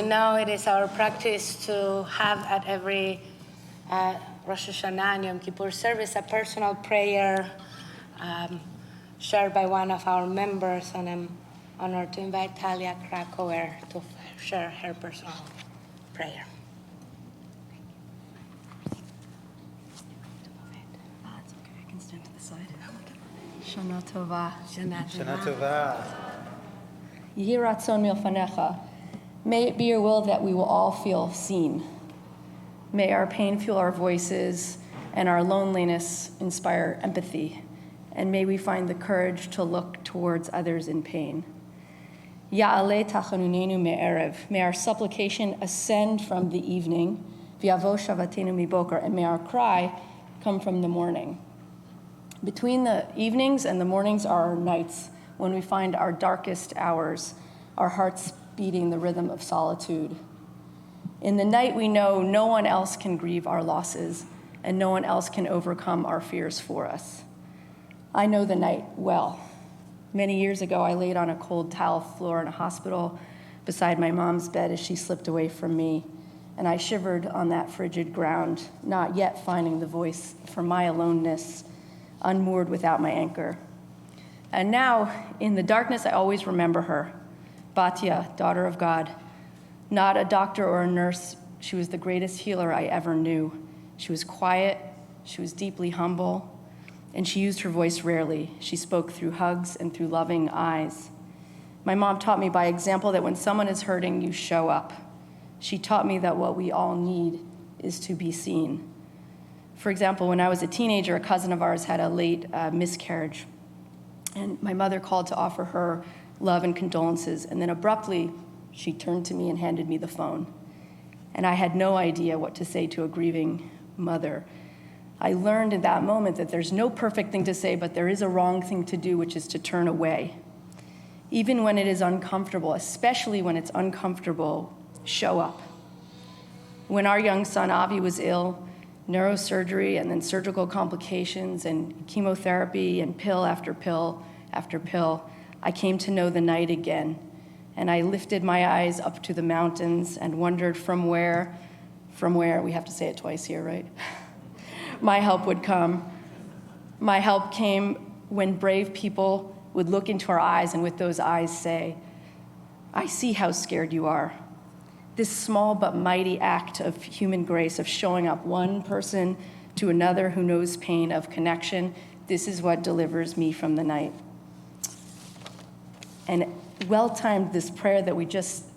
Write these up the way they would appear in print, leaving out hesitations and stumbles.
Now it is our practice to have at every Rosh Hashanah and Yom Kippur service a personal prayer shared by one of our members, and I'm honored to invite Thalia Krakower to share her personal prayer. It's okay, I can stand to the side. Shana Tova. Shana Tova. Yehi Ratzon Milfanecha. May it be your will that we will all feel seen. May our pain fuel our voices and our loneliness inspire empathy. And may we find the courage to look towards others in pain. Ya'aleh tachanunenu me'erev. May our supplication ascend from the evening. V'yavo shavatenu miboker. And may our cry come from the morning. Between the evenings and the mornings are our nights, when we find our darkest hours, our hearts beating the rhythm of solitude. In the night, we know no one else can grieve our losses, and no one else can overcome our fears for us. I know the night well. Many years ago, I laid on a cold tile floor in a hospital beside my mom's bed as she slipped away from me, and I shivered on that frigid ground, not yet finding the voice for my aloneness, unmoored without my anchor. And now, in the darkness, I always remember her, Batya, daughter of God. Not a doctor or a nurse, she was the greatest healer I ever knew. She was quiet, she was deeply humble, and she used her voice rarely. She spoke through hugs and through loving eyes. My mom taught me by example that when someone is hurting, you show up. She taught me that what we all need is to be seen. For example, when I was a teenager, a cousin of ours had a late miscarriage, and my mother called to offer her love and condolences, and then abruptly, she turned to me and handed me the phone. And I had no idea what to say to a grieving mother. I learned in that moment that there's no perfect thing to say, but there is a wrong thing to do, which is to turn away. Even when it is uncomfortable, especially when it's uncomfortable, show up. When our young son, Avi, was ill, neurosurgery and then surgical complications and chemotherapy and pill after pill after pill, I came to know the night again, and I lifted my eyes up to the mountains and wondered from where, we have to say it twice here, right? My help would come. My help came when brave people would look into our eyes and with those eyes say, I see how scared you are. This small but mighty act of human grace, of showing up one person to another who knows pain, of connection, this is what delivers me from the night. And well-timed, this prayer that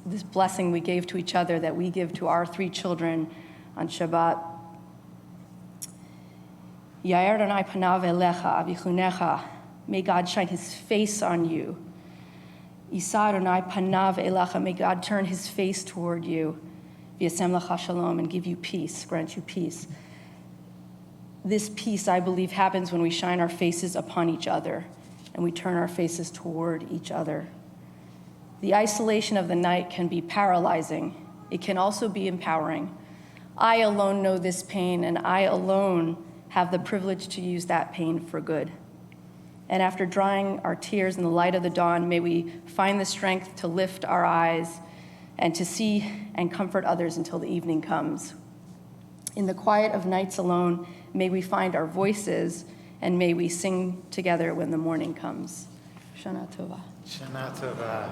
this blessing we gave to each other, that we give to our 3 children on Shabbat. Yair Adonai panav elecha avichunecha. May God shine his face on you. Yisa Adonai panav elecha. May God turn his face toward you. V'yasem lecha shalom, and give you peace, grant you peace. This peace, I believe, happens when we shine our faces upon each other and we turn our faces toward each other. The isolation of the night can be paralyzing. It can also be empowering. I alone know this pain, and I alone have the privilege to use that pain for good. And after drying our tears in the light of the dawn, may we find the strength to lift our eyes and to see and comfort others until the evening comes. In the quiet of nights alone, may we find our voices, and may we sing together when the morning comes. Shana Tova. Shana Tova.